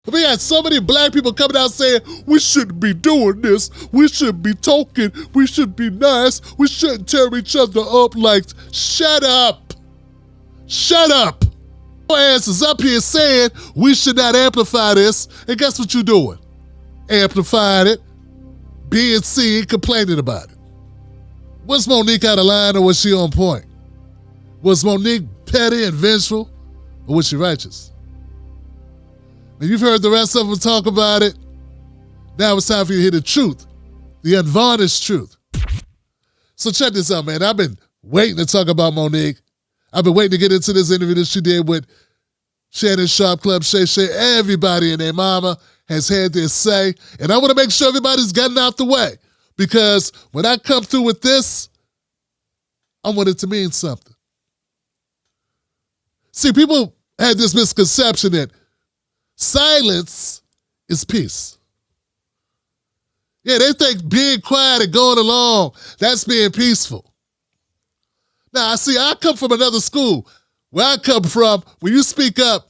We got so many black people coming out saying, we shouldn't be doing this. We shouldn't be talking. We should be nice. We shouldn't tear each other up like, shut up. Shut up. Your ass is up here saying we should not amplify this. And guess what you're doing? Amplifying it, being seen, complaining about it. Was Monique out of line or was she on point? Was Monique petty and vengeful or was she righteous? Now, you've heard the rest of them talk about it. Now it's time for you to hear the truth, the unvarnished truth. So check this out, man. I've been waiting to talk about Monique. I've been waiting to get into this interview that she did with Shannon, Sharpe, Club, Shay. Everybody and their mama has had their say. And I want to make sure everybody's gotten out the way. Because when I come through with this, I want it to mean something. See, people had this misconception that silence is peace. Yeah, they think being quiet and going along, that's being peaceful. Now, I come from another school. Where I come from, when you speak up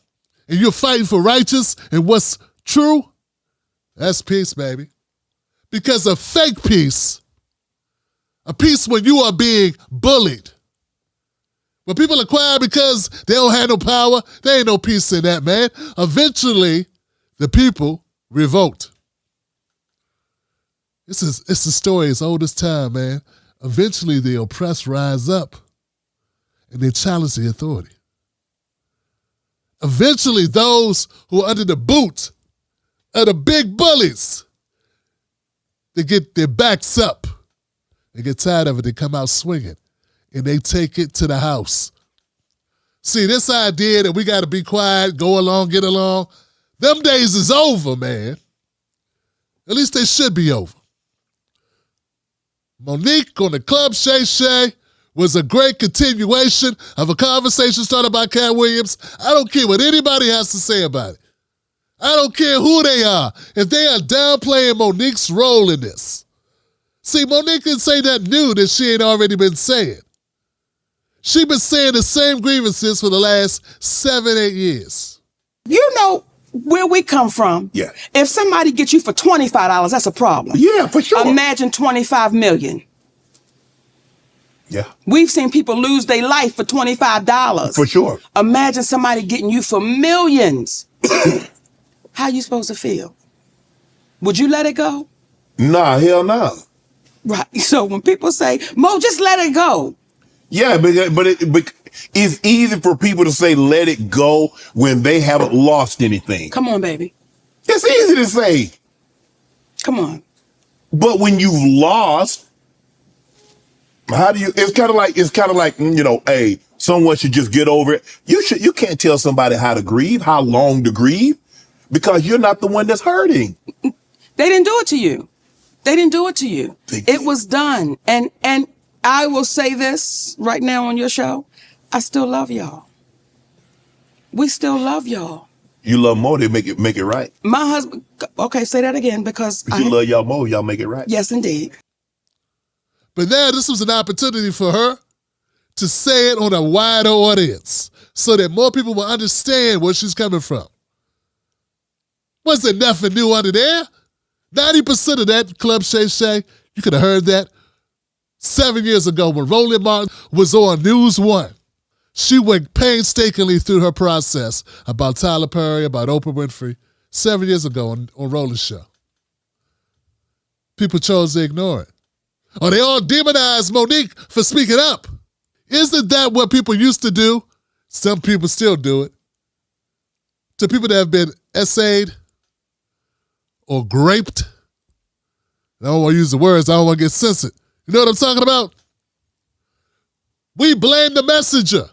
and you're fighting for righteous and what's true, that's peace, baby. Because a fake peace, a peace when you are being bullied, when people are quiet because they don't have no power, there ain't no peace in that, man. Eventually, the people revolt. It's a story as old as time, man. Eventually, the oppressed rise up and they challenge the authority. Eventually, those who are under the boot of the big bullies, they get their backs up. They get tired of it. They come out swinging. And they take it to the house. See, this idea that we got to be quiet, go along, get along, them days is over, man. At least they should be over. Monique on the Club Shay was a great continuation of a conversation started by Cat Williams. I don't care what anybody has to say about it. I don't care who they are. If they are downplaying Monique's role in this. See, Monique didn't say nothing new that she ain't already been saying. She been saying the same grievances for the last 7-8 years. You know where we come from. Yeah. If somebody gets you for $25, that's a problem. Yeah, for sure. Imagine $25 million. Yeah. We've seen people lose their life for $25. For sure. Imagine somebody getting you for millions. How you supposed to feel? Would you let it go? Nah, hell no. Right. So when people say, Mo, just let it go. Yeah, but it's easy for people to say let it go when they haven't lost anything. Come on, baby. It's easy to say. Come on. But when you've lost, how do you? It's kind of like hey, someone should just get over it. You can't tell somebody how to grieve, how long to grieve, because you're not the one that's hurting. They didn't do it to you. They didn't do it to you. It was done. And I will say this right now on your show. I still love y'all. We still love y'all. You love more, they make it right. My husband, okay, say that again because you love y'all more, y'all make it right. Yes, indeed. But now this was an opportunity for her to say it on a wider audience so that more people will understand where she's coming from. Wasn't nothing new under there. 90% of that Club Shay, you could have heard that 7 years ago when Roland Martin was on News One. She went painstakingly through her process about Tyler Perry, about Oprah Winfrey, 7 years ago on Roland's show. People chose to ignore it. Or they all demonized Monique for speaking up. Isn't that what people used to do? Some people still do it. To people that have been essayed or graped. I don't want to use the words. I don't want to get censored. You know what I'm talking about? We blame the messenger.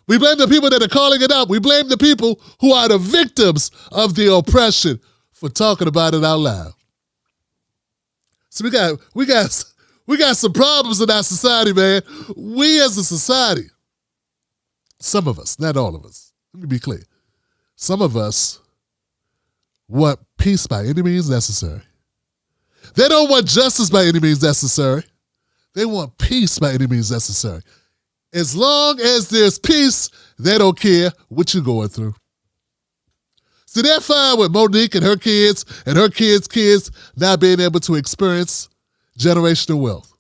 We blame the people that are calling it out. We blame the people who are the victims of the oppression for talking about it out loud. So we got some problems in our society, man. We as a society, some of us, not all of us, let me be clear. Some of us want peace by any means necessary. They don't want justice by any means necessary. They want peace by any means necessary. As long as there's peace, they don't care what you're going through. See, they're fine with Monique and her kids' kids not being able to experience generational wealth.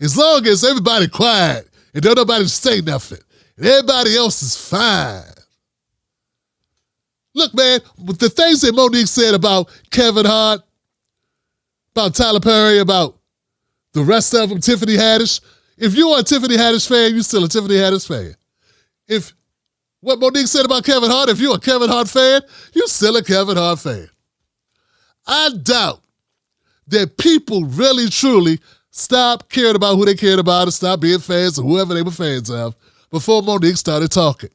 As long as everybody quiet and don't nobody say nothing, and everybody else is fine. Look, man, the things that Monique said about Kevin Hart, about Tyler Perry, about the rest of them, Tiffany Haddish. If you are a Tiffany Haddish fan, you're still a Tiffany Haddish fan. If what Monique said about Kevin Hart, if you're a Kevin Hart fan, you're still a Kevin Hart fan. I doubt that people really, truly stopped caring about who they cared about and stopped being fans of whoever they were fans of before Monique started talking.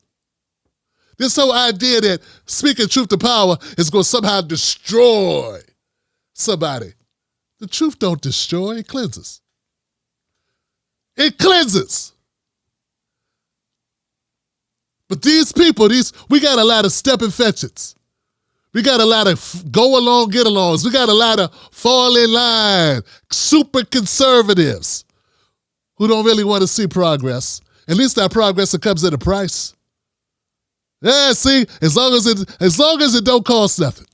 This whole idea that speaking truth to power is going to somehow destroy somebody. The truth don't destroy, it cleanses. It cleanses. But these people, we got a lot of stepping fetchings. We got a lot of go along, get alongs. We got a lot of fall in line, super conservatives who don't really want to see progress. At least that progress comes at a price. Yeah, see, as long as it don't cost nothing.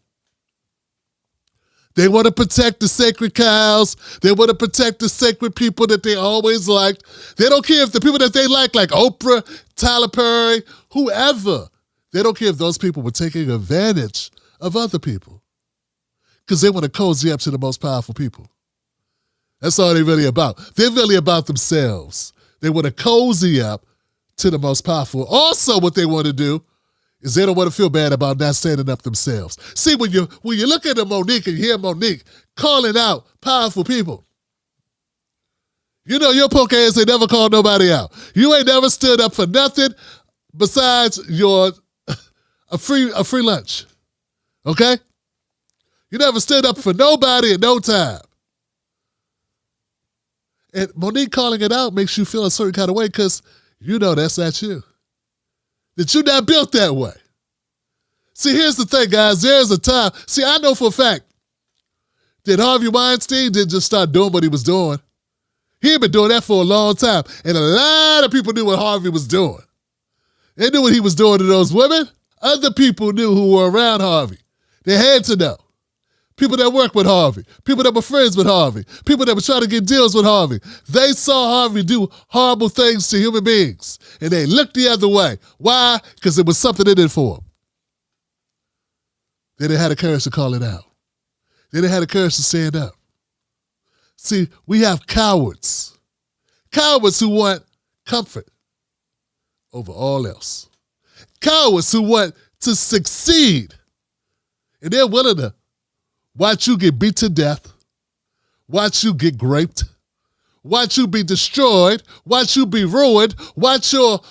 They want to protect the sacred cows. They want to protect the sacred people that they always liked. They don't care if the people that they like Oprah, Tyler Perry, whoever, they don't care if those people were taking advantage of other people because they want to cozy up to the most powerful people. That's all they're really about. They're really about themselves. They want to cozy up to the most powerful. Also, what they want to do is they don't want to feel bad about not standing up themselves. See, when you look at Monique and you hear Monique calling out powerful people, you know your punk ass ain't never called nobody out. You ain't never stood up for nothing besides a free lunch. Okay? You never stood up for nobody in no time. And Monique calling it out makes you feel a certain kind of way because you know that's not you. That you're not built that way. See, here's the thing, guys. There's a time. See, I know for a fact that Harvey Weinstein didn't just start doing what he was doing. He had been doing that for a long time. And a lot of people knew what Harvey was doing. They knew what he was doing to those women. Other people knew who were around Harvey. They had to know. People that worked with Harvey. People that were friends with Harvey. People that were trying to get deals with Harvey. They saw Harvey do horrible things to human beings. And they looked the other way. Why? Because it was something in it for them. They didn't have the courage to call it out. They didn't have the courage to stand up. See, we have cowards. Cowards who want comfort over all else. Cowards who want to succeed. And they're willing to watch you get beat to death, watch you get raped, watch you be destroyed, watch you be ruined, watch your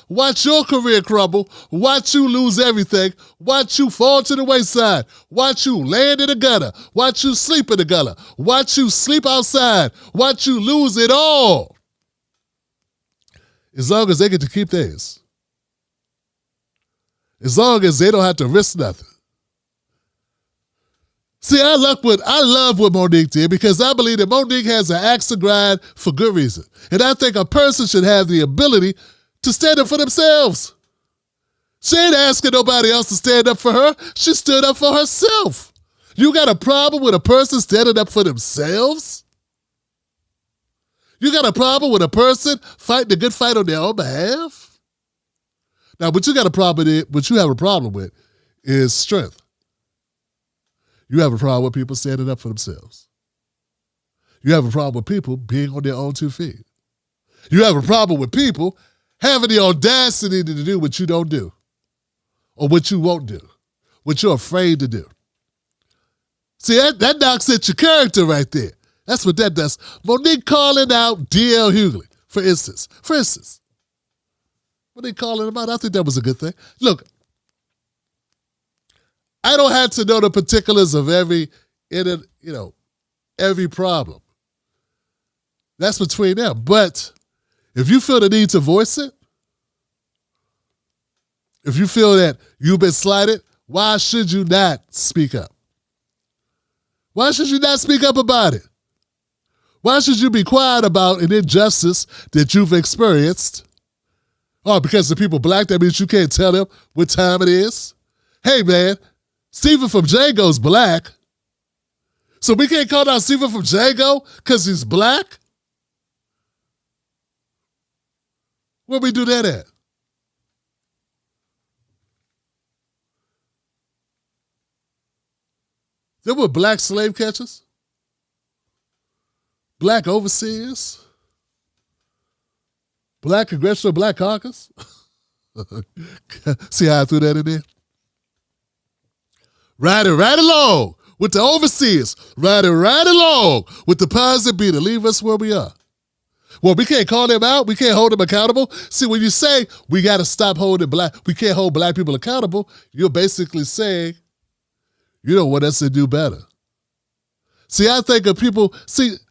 career crumble, watch you lose everything, watch you fall to the wayside, watch you land in the gutter, watch you sleep in the gutter, watch you sleep outside, watch you lose it all. As long as they get to keep theirs. As long as they don't have to risk nothing. See, I love what Monique did because I believe that Monique has an axe to grind for good reason. And I think a person should have the ability to stand up for themselves. She ain't asking nobody else to stand up for her. She stood up for herself. You got a problem with a person standing up for themselves? You got a problem with a person fighting a good fight on their own behalf? Now, what you have a problem with is strength. You have a problem with people standing up for themselves. You have a problem with people being on their own 2 feet. You have a problem with people having the audacity to do what you don't do or what you won't do, what you're afraid to do. See, that knocks at your character right there. That's what that does. Monique calling out D.L. Hughley, for instance. Monique calling him out, I think that was a good thing. Look, I don't have to know the particulars of every problem. That's between them. But if you feel the need to voice it, if you feel that you've been slighted, why should you not speak up? Why should you not speak up about it? Why should you be quiet about an injustice that you've experienced? Oh, because the people black, that means you can't tell them what time it is? Hey, man, Stephen from Django's black. So we can't call out Stephen from Django because he's black? Where we do that at? There were black slave catchers, black overseers, black Congressional, black Caucus. See how I threw that in there? Riding right along with the overseers, riding right along with the powers that be to leave us where we are. Well, we can't call them out. We can't hold them accountable. See, when you say we got to stop holding we can't hold black people accountable, you're basically saying you don't want us to do better. See, I think of people,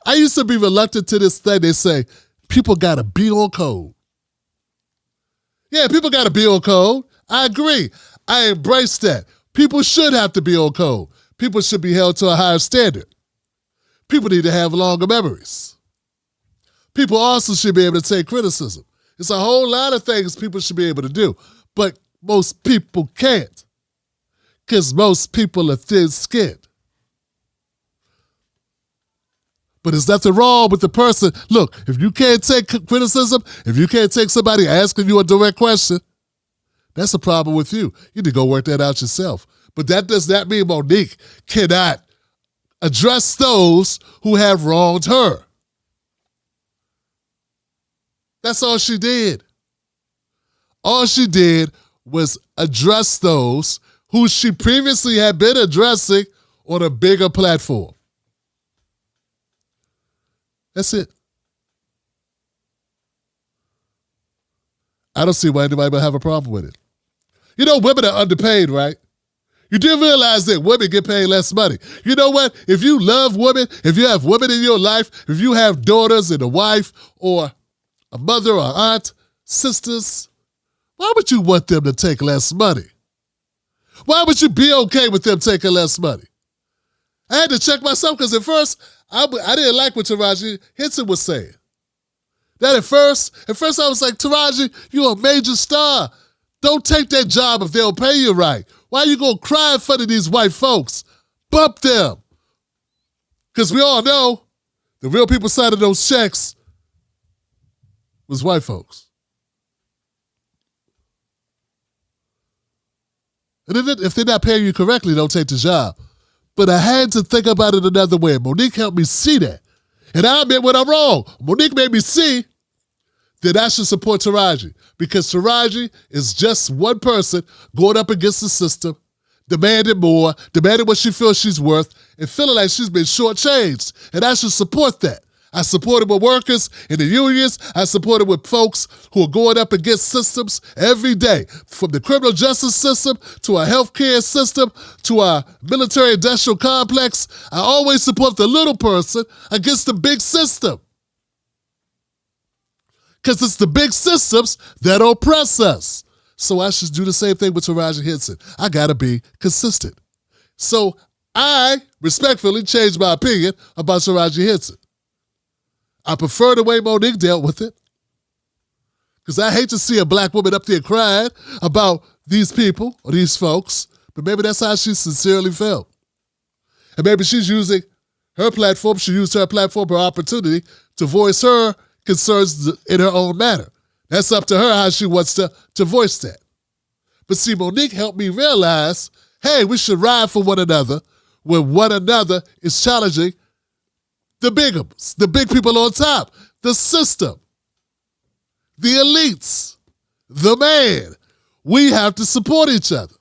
I used to be reluctant to this thing. They say people got to be on code. Yeah, people got to be on code. I agree. I embrace that. People should have to be on code. People should be held to a higher standard. People need to have longer memories. People also should be able to take criticism. It's a whole lot of things people should be able to do, but most people can't because most people are thin-skinned. But there's nothing wrong with the person. Look, if you can't take criticism, if you can't take somebody asking you a direct question, that's a problem with you. You need to go work that out yourself. But that does not mean Monique cannot address those who have wronged her. That's all she did. All she did was address those who she previously had been addressing on a bigger platform. That's it. I don't see why anybody would have a problem with it. You know, women are underpaid, right? You do realize that women get paid less money. You know what? If you love women, if you have women in your life, if you have daughters and a wife or a mother or aunt, sisters, why would you want them to take less money? Why would you be okay with them taking less money? I had to check myself because at first, I didn't like what Teraji Henson was saying. That at first I was like, Teraji, you're a major star. Don't take that job if they don't pay you right. Why are you going to cry in front of these white folks? Bump them. Because we all know the real people signing those checks was white folks. And if they're not paying you correctly, don't take the job. But I had to think about it another way. Monique helped me see that. And I admit when I'm wrong. Monique made me see that I should support Teraji because Teraji is just one person going up against the system, demanding more, demanding what she feels she's worth, and feeling like she's been shortchanged. And I should support that. I support it with workers in the unions. I support it with folks who are going up against systems every day, from the criminal justice system to our healthcare system to our military-industrial complex. I always support the little person against the big system. Because it's the big systems that oppress us. So I should do the same thing with Teraji Henson. I got to be consistent. So I respectfully changed my opinion about Teraji Henson. I prefer the way Monique dealt with it. Because I hate to see a black woman up there crying about these people or these folks. But maybe that's how she sincerely felt. And maybe she's using her platform. She used her platform, her opportunity to voice her concerns in her own manner. That's up to her how she wants to voice that. But see, Monique helped me realize, hey, we should ride for one another when one another is challenging the biggums, the big people on top, the system, the elites, the man. We have to support each other.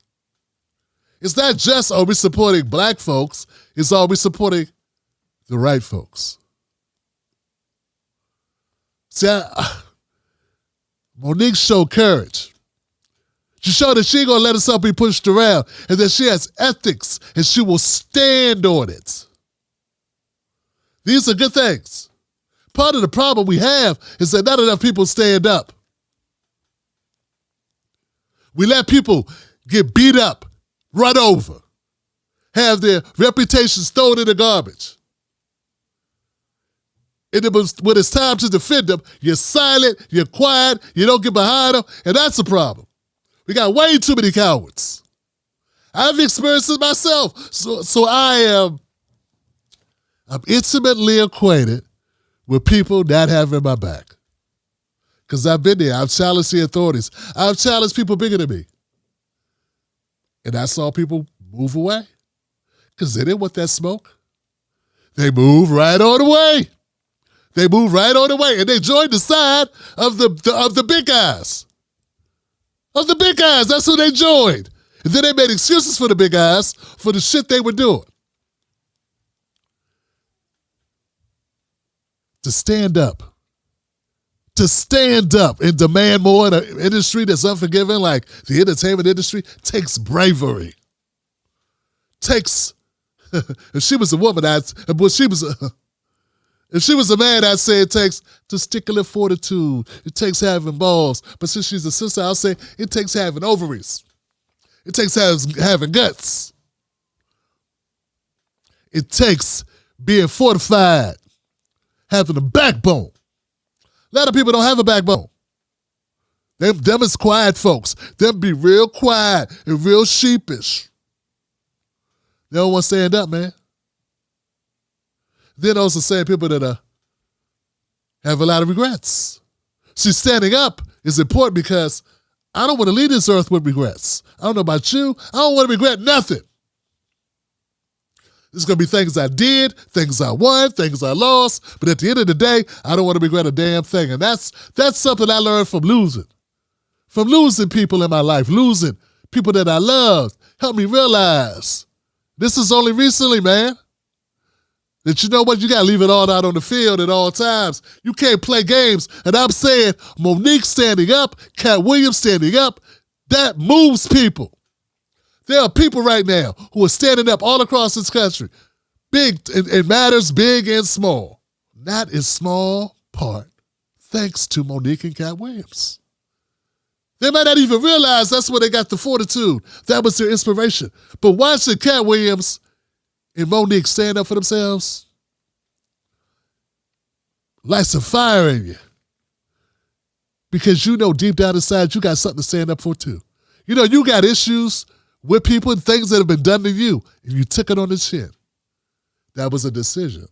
It's not just are we supporting black folks, it's are we supporting the right folks. See, Monique showed courage. She showed that she ain't gonna let herself be pushed around and that she has ethics and she will stand on it. These are good things. Part of the problem we have is that not enough people stand up. We let people get beat up, run over, have their reputations thrown in the garbage. And when it's time to defend them, you're silent, you're quiet, you don't get behind them, and that's a problem. We got way too many cowards. I've experienced it myself. So I'm intimately acquainted with people not having my back. Because I've been there. I've challenged the authorities. I've challenged people bigger than me. And I saw people move away because they didn't want that smoke. They moved right on away. They moved right on away, and they joined the side of the big guys. Of the big guys, that's who they joined. And then they made excuses for the big guys for the shit they were doing. To stand up and demand more in an industry that's unforgiving like the entertainment industry takes bravery. Takes, if she was a woman, if she was a man, I'd say it takes testicular fortitude. It takes having balls. But since she's a sister, I'll say it takes having ovaries. It takes having guts. It takes being fortified, having a backbone. A lot of people don't have a backbone. Them is quiet folks. Them be real quiet and real sheepish. They don't want to stand up, man. Then also saying people that have a lot of regrets. See, standing up is important because I don't want to leave this earth with regrets. I don't know about you. I don't want to regret nothing. There's going to be things I did, things I won, things I lost. But at the end of the day, I don't want to regret a damn thing. And that's something I learned from losing. From losing people in my life, losing people that I loved. Helped me realize this is only recently, man. That you know what? You got to leave it all out on the field at all times. You can't play games. And I'm saying Monique standing up, Cat Williams standing up, that moves people. There are people right now who are standing up all across this country. Big, it matters big and small. Not in small part, thanks to Monique and Cat Williams. They might not even realize that's where they got the fortitude. That was their inspiration. But watching Cat Williams and Monique stand up for themselves lights a fire in you. Because you know deep down inside you got something to stand up for too. You know you got issues with people and things that have been done to you, and you took it on the chin. That was a decision.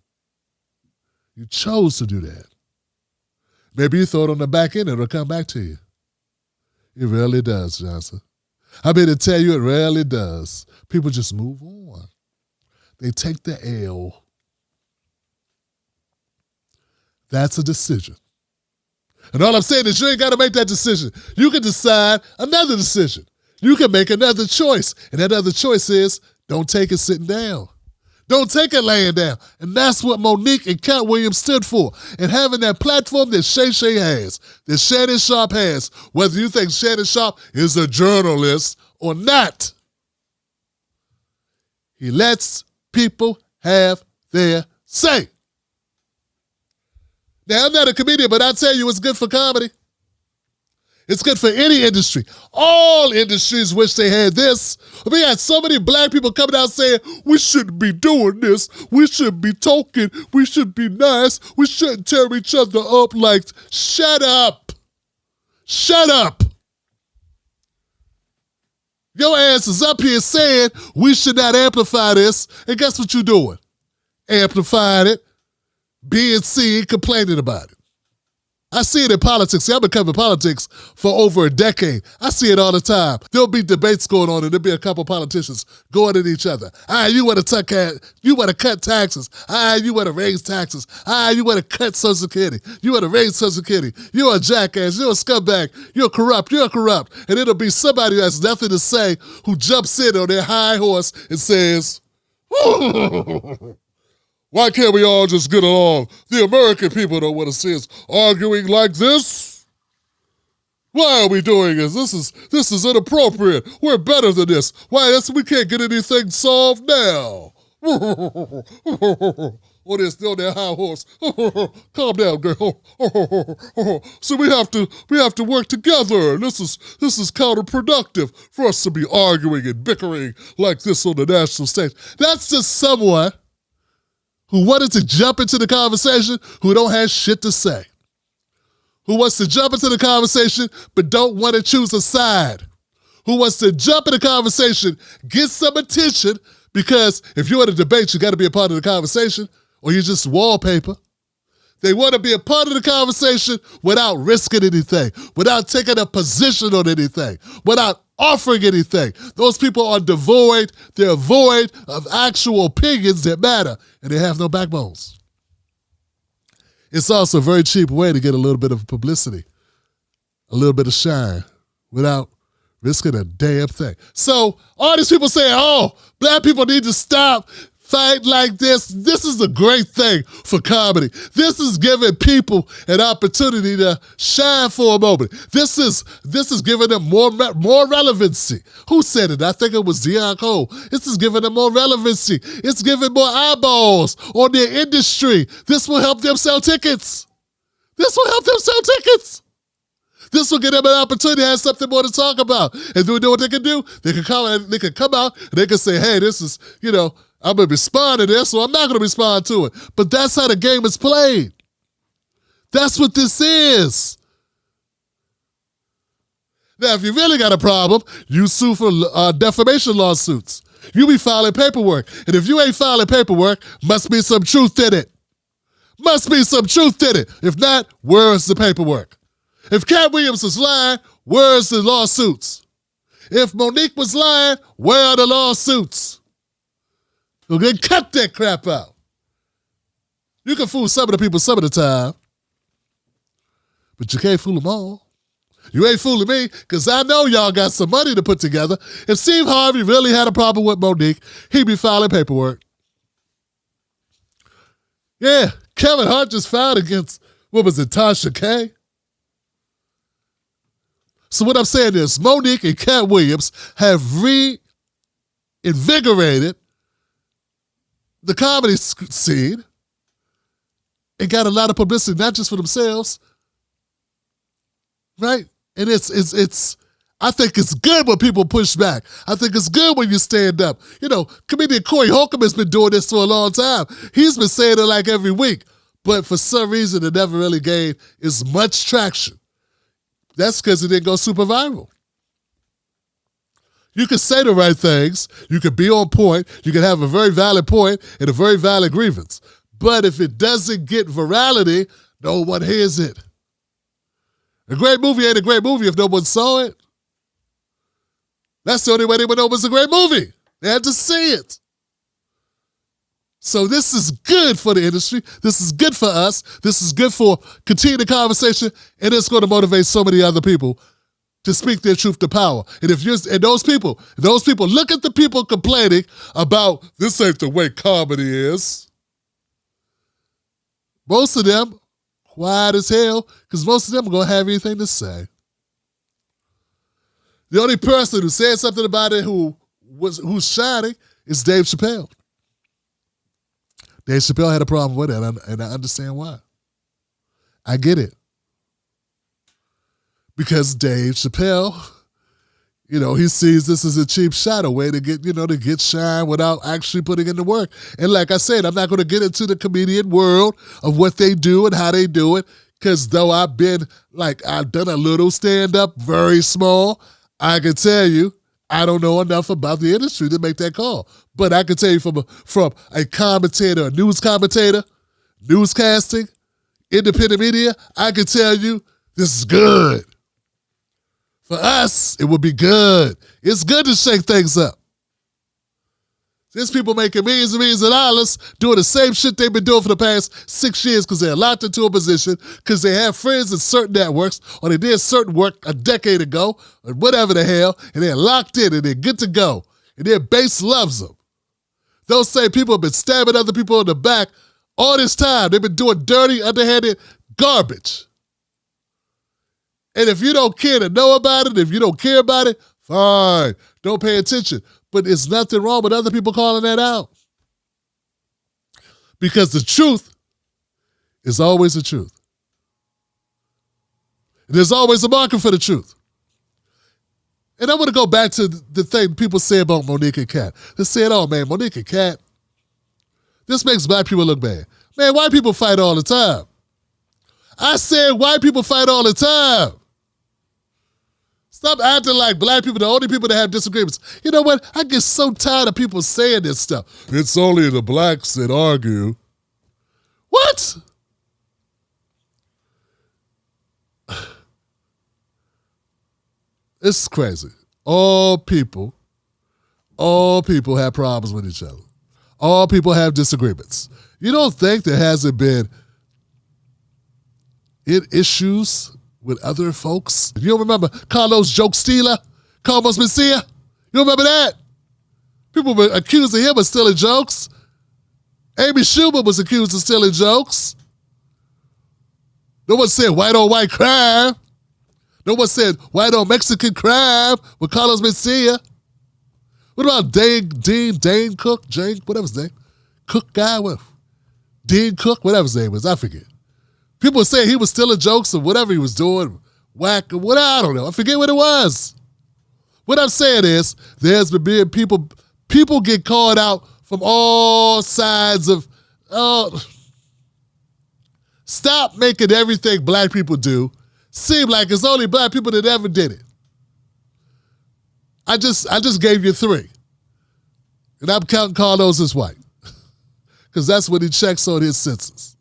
You chose to do that. Maybe you throw it on the back end and it'll come back to you. It rarely does, Johnson. I'm here to tell you it rarely does. People just move on. They take the L. That's a decision. And all I'm saying is you ain't got to make that decision. You can decide another decision. You can make another choice. And that other choice is don't take it sitting down. Don't take it laying down. And that's what Monique and Cat Williams stood for. And having that platform that Shay has, that Shannon Sharpe has, whether you think Shannon Sharpe is a journalist or not, he lets people have their say. Now, I'm not a comedian, but I tell you it's good for comedy. It's good for any industry. All industries wish they had this. We had so many black people coming out saying, we shouldn't be doing this. We shouldn't be talking. We should be nice. We shouldn't tear each other up like, shut up. Shut up. Your ass is up here saying we should not amplify this. And guess what you're doing? Amplifying it, being seen, complaining about it. I see it in politics. See, I've been covering politics for over a decade. I see it all the time. There'll be debates going on, and there'll be a couple politicians going at each other. You want to cut taxes. You want to raise taxes. You want to cut Social Security. You want to raise Social Security. You're a jackass. You're a scumbag. You're corrupt. You're corrupt. And it'll be somebody who has nothing to say who jumps in on their high horse and says, why can't we all just get along? The American people don't want to see us arguing like this. Why are we doing this? This is inappropriate. We're better than this. Why? We can't get anything solved now. Or they're still on their high horse. Calm down, girl. So we have to work together. This is counterproductive for us to be arguing and bickering like this on the national stage. That's just someone who wanted to jump into the conversation, who don't have shit to say. Who wants to jump into the conversation but don't want to choose a side. who wants to jump in the conversation, get some attention, because if you're in a debate, you got to be a part of the conversation, or you're just wallpaper. They want to be a part of the conversation without risking anything, without taking a position on anything, without offering anything. Those people are devoid. They're void of actual opinions that matter, and they have no backbones. It's also a very cheap way to get a little bit of publicity, a little bit of shine, without risking a damn thing. So all these people saying, oh, black people need to stop fight like this. This is a great thing for comedy. This is giving people an opportunity to shine for a moment. This is giving them more relevancy. Who said it? I think it was Deion Cole. This is giving them more relevancy. It's giving more eyeballs on their industry. This will help them sell tickets. This will help them sell tickets. This will give them an opportunity to have something more to talk about. And do you know what they can do? They can come out and they can say, hey, this is, I'm going to respond to this, so I'm not going to respond to it. But that's how the game is played. That's what this is. Now, if you really got a problem, you sue for defamation lawsuits. You be filing paperwork. And if you ain't filing paperwork, must be some truth in it. Must be some truth in it. If not, where's the paperwork? If Cat Williams was lying, where's the lawsuits? If Monique was lying, where are the lawsuits? You'll get cut that crap out. You can fool some of the people some of the time, but you can't fool them all. You ain't fooling me, because I know y'all got some money to put together. If Steve Harvey really had a problem with Monique, he'd be filing paperwork. Yeah, Kevin Hart just filed against, Tasha K? So what I'm saying is Monique and Cat Williams have reinvigorated the comedy scene and got a lot of publicity, not just for themselves, right? And it's I think it's good when people push back. I think it's good when you stand up. Comedian Corey Holcomb has been doing this for a long time. He's been saying it like every week, but for some reason it never really gained as much traction. That's because it didn't go super viral. You can say the right things. You can be on point. You can have a very valid point and a very valid grievance. But if it doesn't get virality, no one hears it. A great movie ain't a great movie if no one saw it. That's the only way they would know it was a great movie. They had to see it. So this is good for the industry. This is good for us. This is good for continuing the conversation, and it's going to motivate so many other people to speak their truth to power. And those people, look at the people complaining about this ain't the way comedy is. Most of them quiet as hell, because most of them are going to have anything to say. The only person who said something about it who's shining is Dave Chappelle. Dave Chappelle had a problem with it, and I understand why. I get it. Because Dave Chappelle, he sees this as a cheap shot, a way to get shine without actually putting in the work. And like I said, I'm not going to get into the comedian world of what they do and how they do it, because though I've done a little stand-up, very small, I can tell you, I don't know enough about the industry to make that call. But I can tell you from a commentator, a news commentator, newscasting, independent media, I can tell you this is good. For us, it would be good. It's good to shake things up. There's people making millions and millions of dollars doing the same shit they've been doing for the past 6 years because they're locked into a position, because they have friends in certain networks, or they did certain work a decade ago, or whatever the hell, and they're locked in and they're good to go. And their base loves them. Those same people have been stabbing other people in the back all this time. They've been doing dirty, underhanded garbage. And if you don't care to know about it, if you don't care about it, fine. Don't pay attention. But there's nothing wrong with other people calling that out. Because the truth is always the truth. There's always a market for the truth. And I want to go back to the thing people say about Monique and Cat. They said, oh man, Monique and Cat, this makes black people look bad. Man, white people fight all the time. I said white people fight all the time. Stop acting like black people the only people that have disagreements. You know what? I get so tired of people saying this stuff. It's only the blacks that argue. What? It's crazy. All people have problems with each other. All people have disagreements. You don't think there hasn't been issues with other folks? You don't remember Carlos Joke Stealer? Carlos Mencia? You remember that? People were accusing him of stealing jokes. Amy Schumer was accused of stealing jokes. No one said white on white crime. No one said white on Mexican crime with Carlos Mencia. What about Dane Cook, Jane, whatever his name, Cook guy, Dean Cook, whatever his name is, I forget. People were saying he was stealing jokes or whatever he was doing, whack or whatever, I don't know. I forget what it was. What I'm saying is, there's been people get called out from all sides of, stop making everything black people do seem like it's only black people that ever did it. I just gave you 3. And I'm counting Carlos as white. Because that's what he checks on his census.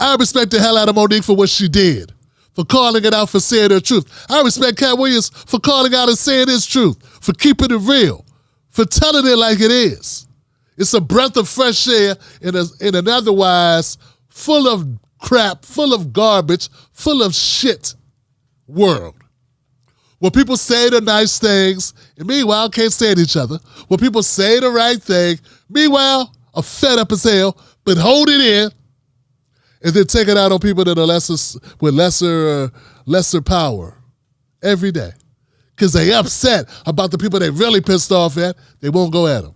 I respect the hell out of Monique for what she did, for calling it out, for saying her truth. I respect Cat Williams for calling out and saying his truth, for keeping it real, for telling it like it is. It's a breath of fresh air in an otherwise full of crap, full of garbage, full of shit world. Where people say the nice things, and meanwhile can't stand each other. Where people say the right thing, meanwhile are fed up as hell, but hold it in, and then take it out on people that are with lesser power every day. Because they upset about the people they really pissed off at, they won't go at them.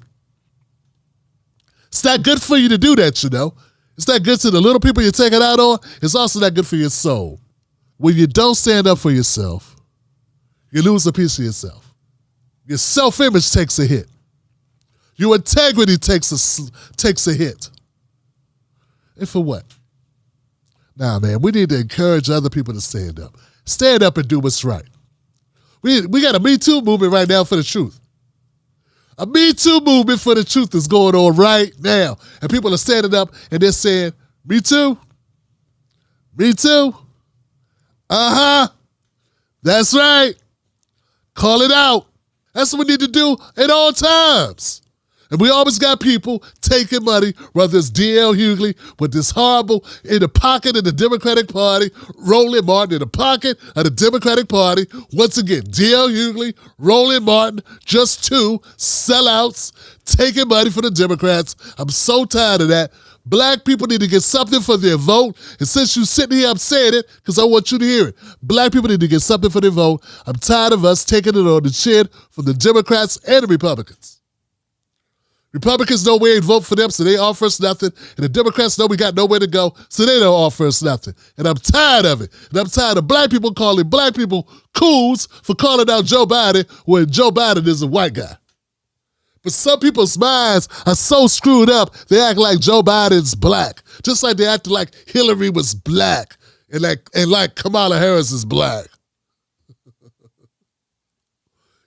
It's not good for you to do that, you know. It's not good to the little people you take it out on. It's also not good for your soul. When you don't stand up for yourself, you lose a piece of yourself. Your self-image takes a hit. Your integrity takes a hit. And for what? Nah, man, we need to encourage other people to stand up. Stand up and do what's right. We got a Me Too movement right now for the truth. A Me Too movement for the truth is going on right now. And people are standing up and they're saying, me too. Me too. Uh-huh. That's right. Call it out. That's what we need to do at all times. And we always got people taking money, whether it's D.L. Hughley with this horrible in the pocket of the Democratic Party, Roland Martin in the pocket of the Democratic Party. Once again, D.L. Hughley, Roland Martin, just 2 sellouts taking money from the Democrats. I'm so tired of that. Black people need to get something for their vote. And since you're sitting here, I'm saying it because I want you to hear it. Black people need to get something for their vote. I'm tired of us taking it on the chin from the Democrats and the Republicans. Republicans know we ain't vote for them, so they offer us nothing. And the Democrats know we got nowhere to go, so they don't offer us nothing. And I'm tired of it. And I'm tired of black people calling black people cools for calling out Joe Biden when Joe Biden is a white guy. But some people's minds are so screwed up, they act like Joe Biden's black. Just like they acted like Hillary was black and like Kamala Harris is black.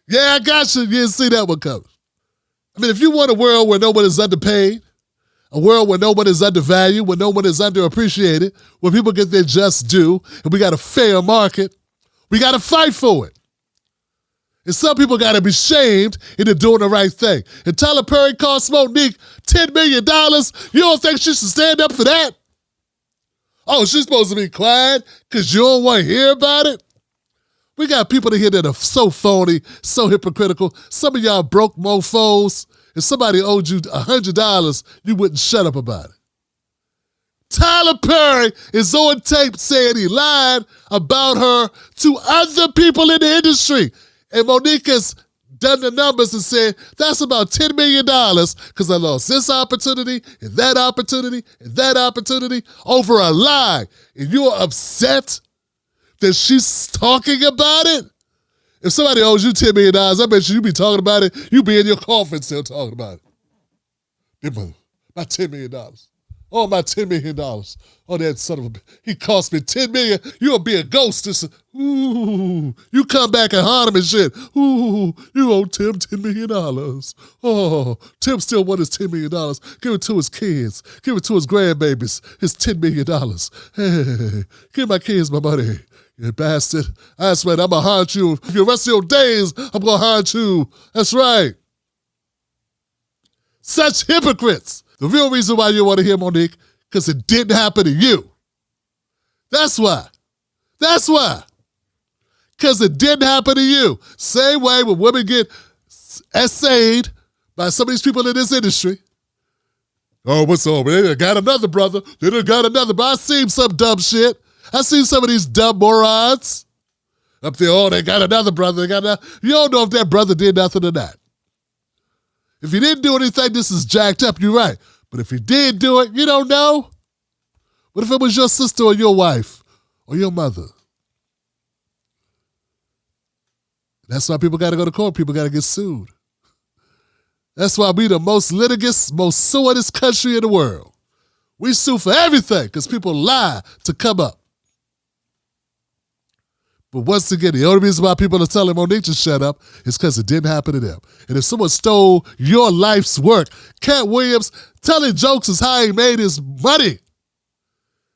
Yeah, I got you. You didn't see that one coming. I mean, if you want a world where no one is underpaid, a world where no one is undervalued, where no one is underappreciated, where people get their just due, and we got a fair market, we got to fight for it. And some people got to be shamed into doing the right thing. And Tyler Perry cost Monique $10 million. You don't think she should stand up for that? Oh, she's supposed to be quiet because you don't want to hear about it? We got people in here that are so phony, so hypocritical. Some of y'all broke mofos. If somebody owed you $100, you wouldn't shut up about it. Tyler Perry is on tape saying he lied about her to other people in the industry. And Monique has done the numbers and said, that's about $10 million because I lost this opportunity and that opportunity and that opportunity over a lie. And you're upset that she's talking about it? If somebody owes you $10 million, I bet you be talking about it. You be in your coffin still talking about it. About $10 million. Oh, my $10 million. Oh, that son of a... He cost me $10 million. You'll be a ghost. Ooh, you come back and haunt him and shit. Ooh, you owe Tim $10 million. Oh, Tim still wants his $10 million. Give it to his kids. Give it to his grandbabies. His $10 million. Hey, give my kids my money. You bastard. I swear, I'm going to haunt you. For the rest of your days, I'm going to haunt you. That's right. Such hypocrites. The real reason why you want to hear Monique, because it didn't happen to you. That's why. That's why. Because it didn't happen to you. Same way when women get essayed by some of these people in this industry. Oh, what's up? They done got another brother. They done got another. But I seen some dumb shit. I seen some of these dumb morons up there. Oh, they got another brother. They got another. You don't know if that brother did nothing or not. If he didn't do anything, this is jacked up, you're right. But if he did do it, you don't know. What if it was your sister or your wife or your mother? That's why people got to go to court. People got to get sued. That's why we the most litigious, most suingest country in the world. We sue for everything because people lie to come up. But once again, the only reason why people are telling Monique to shut up is because it didn't happen to them. And if someone stole your life's work, Cat Williams telling jokes is how he made his money.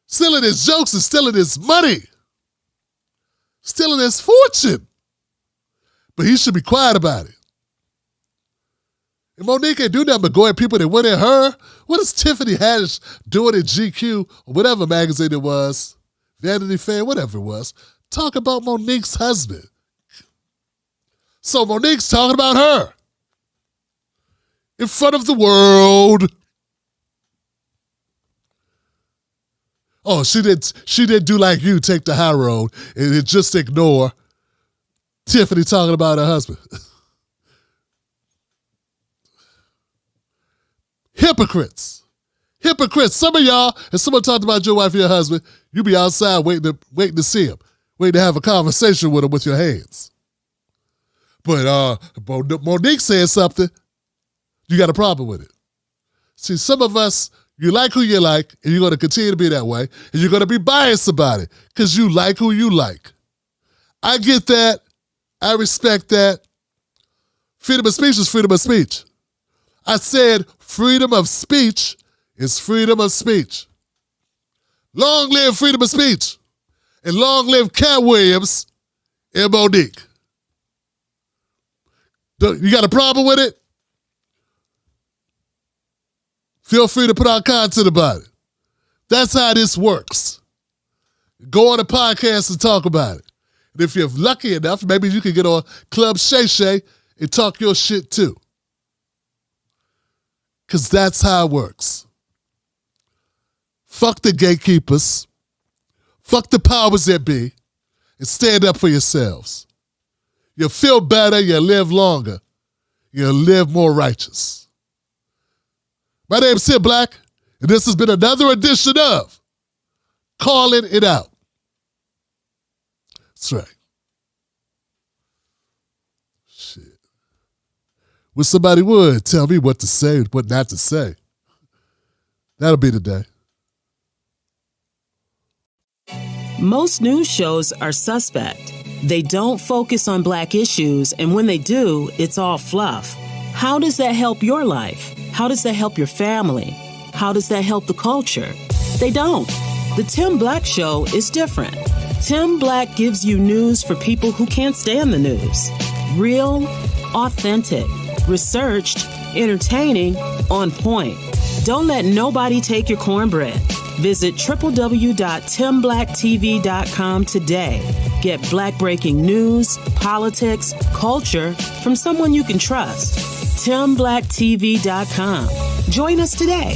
Stealing his jokes is stealing his money. Stealing his fortune. But he should be quiet about it. And Monique ain't do nothing but go at people that went at her. What is Tiffany Haddish doing at GQ or whatever magazine it was? Vanity Fair, whatever it was. Talk about Monique's husband. So Monique's talking about her in front of the world. Oh, she didn't do like you, take the high road and just ignore Tiffany talking about her husband. Hypocrites. Hypocrites. Some of y'all, and someone talked about your wife or your husband, you be outside waiting to see him. Waiting to have a conversation with him with your hands. But Monique said something, you got a problem with it. See, some of us, you like who you like, and you're going to continue to be that way, and you're going to be biased about it because you like who you like. I get that. I respect that. Freedom of speech is freedom of speech. I said freedom of speech is freedom of speech. Long live freedom of speech. And long live Cat Williams and Monique. You got a problem with it? Feel free to put out content about it. That's how this works. Go on a podcast and talk about it. And if you're lucky enough, maybe you can get on Club Shay and talk your shit too. Because that's how it works. Fuck the gatekeepers. Fuck the powers that be. And stand up for yourselves. You'll feel better. You'll live longer. You'll live more righteous. My name's Tim Black, and this has been another edition of Calling It Out. That's right. Shit. Wish somebody would tell me what to say and what not to say. That'll be the day. Most news shows are suspect. They don't focus on Black issues, and when they do, it's all fluff. How does that help your life? How does that help your family? How does that help the culture? They don't. The Tim Black Show is different. Tim Black gives you news for people who can't stand the news. Real, authentic, researched, entertaining, on point. Don't let nobody take your cornbread. Visit www.timblacktv.com today. Get Black breaking news, politics, culture from someone you can trust. TimBlackTV.com. Join us today.